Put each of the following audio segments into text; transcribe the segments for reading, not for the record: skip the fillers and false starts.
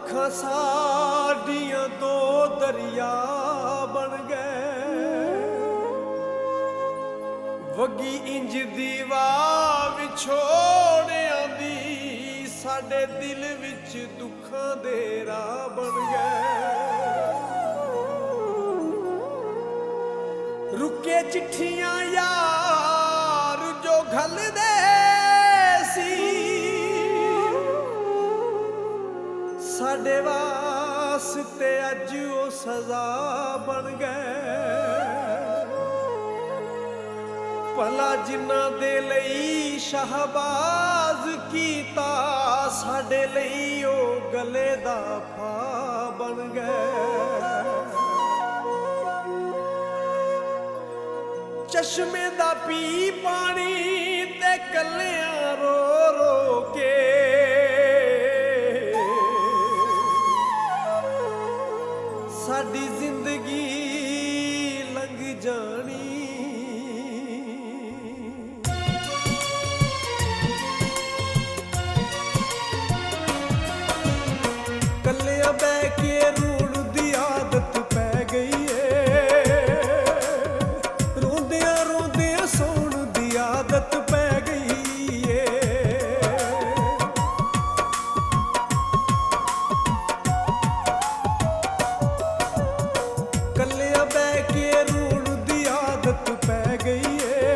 ਅੱਖਾਂ ਸਾਡੀਆਂ ਦੋ ਦਰਿਆ ਬਣ ਗਏ, ਵਗੀ ਇੰਜ ਦੀਵਾ ਵਿਛੋੜਿਆਂ ਦੀ, ਸਾਡੇ ਦਿਲ ਵਿੱਚ ਦੁੱਖਾਂ ਦੇ ਰਾਹ ਬਣ ਗਏ। ਰੁਕੇ ਚਿੱਠੀਆਂ ਯਾਰ ਜੋ ਘੱਲਦੇ ਸੀ, ਸਾਡੇ ਵਾਸਤੇ ਅੱਜ ਉਹ ਸਜ਼ਾ ਬਣ ਗਏ। ਭਲਾ ਜਿਨ੍ਹਾਂ ਦੇ ਲਈ ਸ਼ਹਬਾਜ਼ ਕੀਤਾ, ਸਾਡੇ ਲਈ ਉਹ ਗਲੇ ਦਾ ਫਾਹ ਬਣ ਗਏ। ਚਸ਼ਮੇ ਦਾ ਪੀ ਪਾਣੀ ਤੇ ਕੱਲਿਆਂ ਰੋ ਰੋ ਕੇ, ਸਾਡੀ ਜ਼ਿੰਦਗੀ ਲੰਘ ਜਾਣੀ। ਕੱਲਿਆਂ ਬਹਿ ਕੇ ਰੋਣ ਦੀ ਆਦਤ ਪੈ ਗਈ ਏ, ਰੋਂਦਿਆਂ ਰੋਂਦਿਆਂ ਸੌਣ ਦੀ ਆਦਤ ਪੈ ਗਈ ਏ। ਕੱਲਿਆਂ ਬਹਿ ਕੇ ਰੋਣ ਦੀ ਆਦਤ ਪੈ ਗਈ ਏ,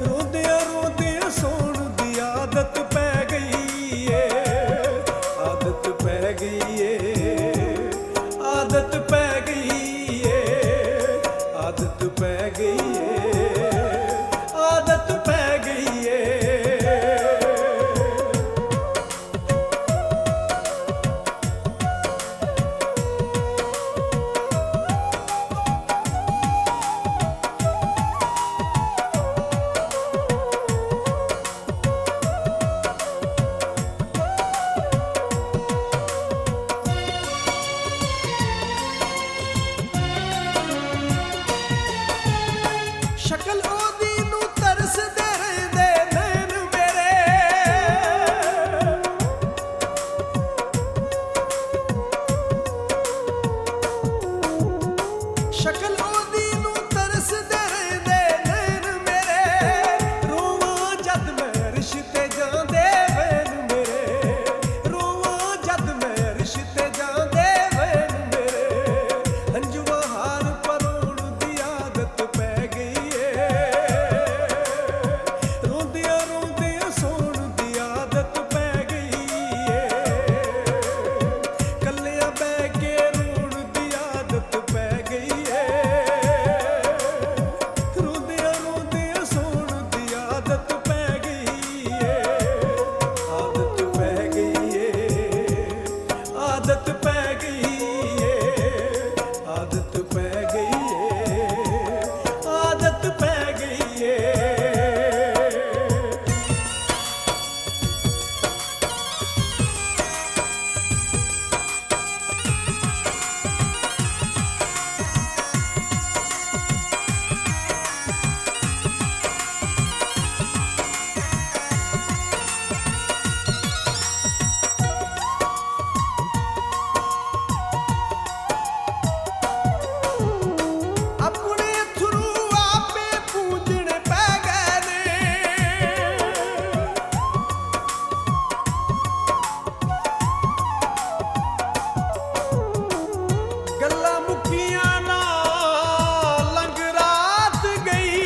ਰੋਂਦਿਆਂ ਰੋਂਦਿਆਂ ਸੌਣ ਦੀ ਆਦਤ ਪੈ ਗਈ ਏ। ਆਦਤ ਪੈ ਗਈ ਏ, ਆਦਤ ਪੈ ਗਈ ਏ, ਆਦਤ ਪੈ ਗਈ ਏ, ਆਦਤ ਪੈ ਗਈ ਏ। ਸ਼ਕਲ ਉਹਦੀ ਨੂੰ ਤਰਸਦੇ ਰਹਿੰਦੇ ਨੈਣ ਮੇਰੇ, ਸ਼ਕਲ ਉਹਦੀ ਨੂੰ ਤਰਸਦੇ ਰਹਿੰਦੇ ਨੈਣ ਮੇਰੇ। ਰੋਵਾਂ ਜਦ ਮੈਂ ਅਰਸ਼ ਤੇ ਜਾਂਦੇ ਵੈਨ ਮੇਰੇ, ਰੋਵਾਂ ਜਦ ਮੈਂ ਅਰਸ਼ ਤੇ ਜਾਂਦੇ ਵੈਨ ਮੇਰੇ। ਹੰਝੂਆਂ ਹਾਰ ਪਰੋਣ ਦੀ ਆਦਤ ਪੈ ਗਈ, ਰੋਂਦਿਆਂ ਰੋਂਦਿਆਂ ਸੌਣ ਦੀ ਆਦਤ ਪੈ ਗਈ ਏ। ਕੱਲਿਆਂ ਬਹਿ ਕੇ ਰੋਣ ਦੀ ਆਦਤ ਪੈ ਗਈ ਏ, ਰੋਂਦਿਆਂ ਰੋਂਦਿਆਂ ਸੌਣ ਦੀ ਆਦਤ ਪੈ ਗਈ ਏ। ਆਦਤ ਪੈ ਗਈ ਏ, ਆਦਤ ਪੈ ਗਈ ਏ, ਆਦਤ ਪੈ ਗਈ ਏ, ਆਦਤ ਪੈ ਗਈ ਏ। ਆਪਣੇ ਥਰੂ ਆਪੇ ਪੂੰਝਣੇ ਪੈ ਗਏ ਨੇ, ਗੱਲਾਂ ਮੁੱਕੀਆਂ ਨਾ ਲੰਘ ਰਾਤ ਗਈ।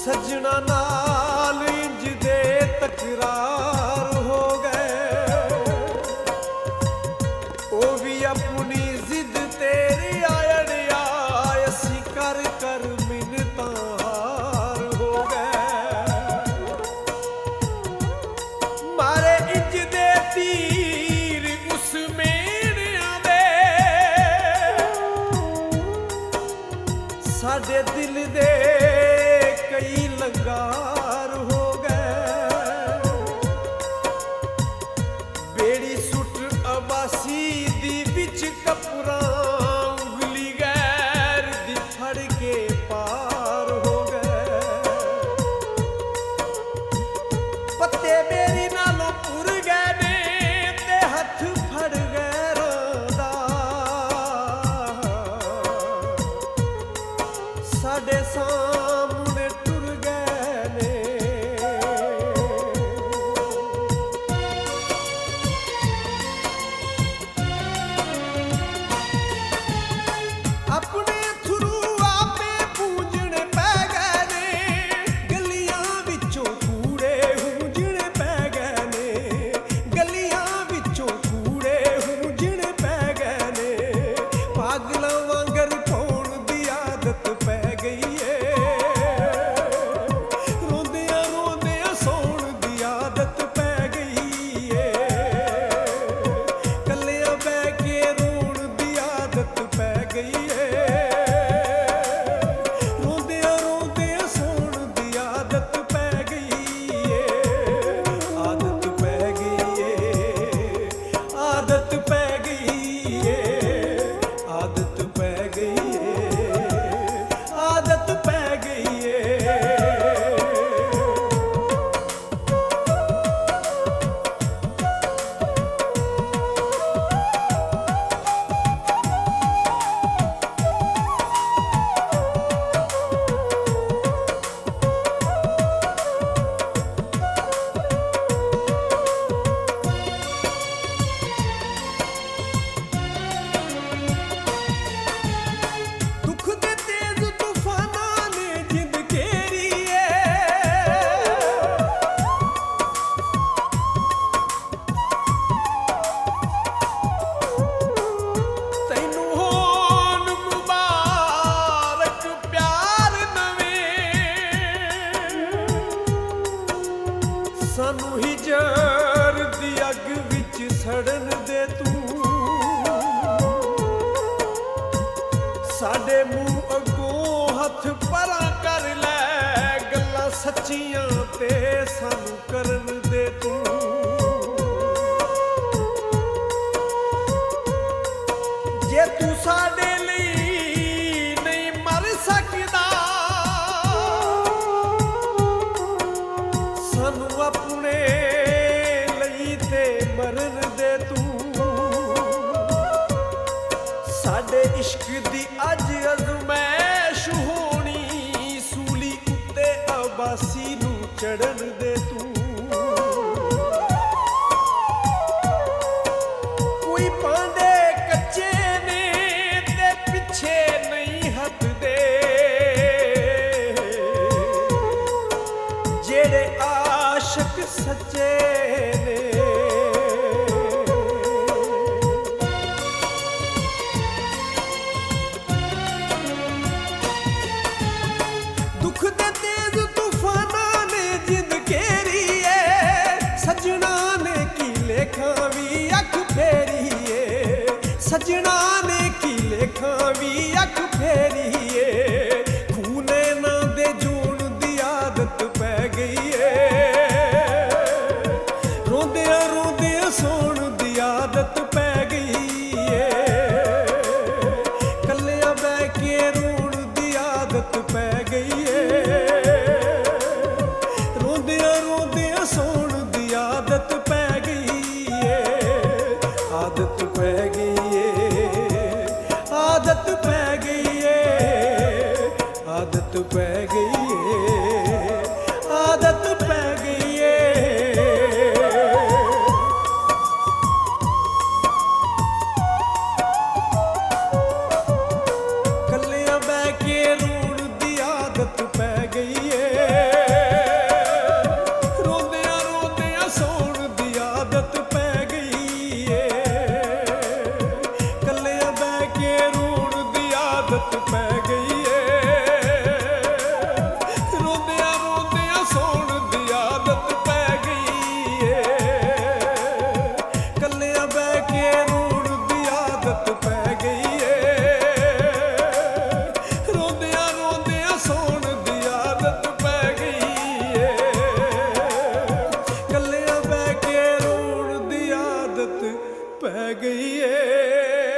ਸੱਜਣਾ ਨਾਲ ਇੰਜ ਦੇ ਤਕਰਾਰ ਹੋ ਗਏ, ਉਹ ਵੀ ਆਪਣੀ ਜ਼ਿੱਦ ਤੇਰੀ ਆਇੜਿਆ, ਅਸੀਂ ਕਰ ਕਰ ਮਿੰਨਤਾਂ ਹਾਰ ਹੋ ਗਏ। ਮਾਰੇ ਇੰਜ ਦੇ ਤੀਰ ਉਸ ਮੇਰਿਆਂ ਦੇ, ਸਾਡੇ ਦਿਲ ਦੇ ਕਈ ਲੰਗਾਰ ਹੋ ਗਏ। ਬੇੜੀ ਸੁੱਟ ਅਬਾਸੀ ਦੀ ਵਿੱਚ ਕਪੂਰਾਂ, ਉਂਗਲੀ ਗੈਰ ਦੀ ਫੜ ਕੇ ਪਾਰ ਹੋ ਗਏ। ਸਾਡੇ ਸਾਹਮਣੇ ਟੁਰ ਗਏ ਨੇ। ਆਪਣੇ ਥਰੂ ਆਪੇ ਪੂੰਝਣੇ ਪੈ ਗਏ ਨੇ, ਗਲੀਆਂ ਵਿੱਚੋਂ ਕੂੜੇ ਹੂੰਝਣੇ ਪੈ ਗਏ ਨੇ, ਗਲੀਆਂ ਵਿੱਚੋਂ ਕੂੜੇ ਹੂੰਝਣੇ ਪੈ ਗਏ ਨੇ। ਪਾਗਲਾਂ ਵਾਂਗਰ ਪਾਉਣ ਦੀ ਆਦਤ ਪੈ ਗਈ ਏ, ਰੋਂਦਿਆਂ ਰੋਂਦਿਆਂ ਸੌਣ ਦੀ ਆਦਤ ਪੈ ਗਈ ਏ, ਕੱਲਿਆਂ ਬਹਿ ਕੇ ਰੋਣ ਦੀ ਆਦਤ ਪੈ ਗਈ ਏ, ਰੋਂਦਿਆਂ ਰੋਂਦਿਆਂ ਸੌਣ ਦੀ ਆਦਤ ਪੈ ਗਈ ਏ, ਆਦਤ ਪੈ ਗਈ ਏ, ਆਦਤ ਪੈ ਗਈ ਏ, ਆਦਤ ਪੈ ਗਈ ਏ, ਆਦਤ ਪੈ ਗਈ ਏ। ਦੁੱਖ ਦੇ ਤੇਜ਼ ਤੂਫਾਨਾਂ ਨੇ ਜਿੰਦ ਘੇਰੀ ਏ, ਤੈਨੂੰ ਹੋਣ ਮੁਬਾਰਕ ਪਿਆਰ ਨਵੇਂ, ਸਾਨੂੰ ਹੀ ਜ਼ਰ ਦੀ ਅੱਗ ਵਿੱਚ ਸੜਨ ਦੇ ਤੂੰ, ਸਾਡੇ ਮੂੰਹ ਅੱਗੋਂ ਹੱਥ ਪਰਾਂ ਕਰ ਲੈ, ਗੱਲਾਂ ਸੱਚੀਆਂ ਤੇ ਸਾਨੂੰ ਕਰਨ ਦੇ ਤੂੰ। ਜੇ ਤੂੰ ਸਾਡੇ ਲਈ ਨਹੀਂ ਮਰ ਸਕਦਾ, ਸਾਨੂੰ ਆਪਣੇ ਲਈ ਤੇ ਮਰਨ ਦੇ ਤੂੰ। ਸਾਡੇ ਇਸ਼ਕ ਦੀ ਅੱਜ ਅਜ਼ਮੈਸ਼ ਹੋਣੀ, ਸੂਲੀ ਉੱਤੇ ਆਬਾਸੀ ਨੂੰ ਚੜਨ ਦੇ ਤੂੰ। ਕੋਈ ਪਾਂਡੇ ਕੱਚੇ ਨੇ ਤੇ ਪਿੱਛੇ ਨਹੀਂ ਹੱਟਦੇ, ਜਿਹੜੇ ਆਸ਼ਕ ਸੱਚੇ ਨੇ। ਦੁੱਖ ਦੇ ਤੇਜ਼ ਤੂਫਾਨਾਂ ਨੇ ਜਿੰਦ ਘੇਰੀ ਏ, ਸੱਜਣਾ ਨੇ ਕੀ ਲੇਖਾਂ ਵੀ ਅੱਖ ਫੇਰੀ ਏ, ਸੱਜਣਾ ਨੇ ਕੀ ਲੇਖਾਂ ਵੀ ਅੱਖ ਫੇਰੀ ਏ, ਖੂਨੇ ਨਾ ਦੇ ਜੂਣ ਦੀ ਆਦਤ ਪੈ ਗਈ ਏ, ਰੋਂਦਿਆਂ ਰੋਂਦਿਆਂ ਸੌਣ ਦੀ ਆਦਤ ਪੈ ਗਈ ਏ, ਕੱਲਿਆਂ ਬਹਿ ਕੇ ਰੋਣ ਦੀ ਆਦਤ ਪੈ ਗਈ ਏ, ਰੋਂਦਿਆਂ ਰੋਂਦਿਆਂ ਸੌਣ ਦੀ ਆਦਤ ਪੈ ਗਈ ਏ, ਆਦਤ ਪੈ ਗਈ ਏ, ਆਦਤ ਪੈ ਗਈ ਏ, ਆਦਤ ਪੈ ਗਈ ਏ, ਆਦਤ ਪੈ ਗਈ ਏ। ਕੱਲਿਆਂ ਬਹਿ ਕੇ ਰੋਣ ਦੀ ਆਦਤ ਪੈ ਗਈ ਏ, ਰੋਂਦਿਆਂ ਰੋਂਦਿਆਂ ਸੌਣ ਦੀ ਆਦਤ ਪੈ ਗਈ ਏ, ਕੱਲਿਆਂ ਬਹਿ ਕੇ ਰੋਣ ਦੀ ਆਦਤ ਪੈ ਗਈ ਏ, ਰੋਂਦਿਆਂ ਰੋਂਦਿਆਂ ਸੌਣ ਦੀ ਆਦਤ ਪੈ ਗਈ ਏ, ਕੱਲਿਆਂ ਬਹਿ ਕੇ ਰੋਣ ਦੀ ਆਦਤ ਪੈ ਗਈ ਏ, ਰੋਂਦਿਆਂ ਰੋਂਦਿਆਂ ਸੌਣ ਦੀ ਆਦਤ ਪੈ ਗਈ ਏ, ਕੱਲਿਆਂ ਬਹਿ ਕੇ ਰੋਣ ਦੀ ਆਦਤ ਪੈ ਗਈ ਏ।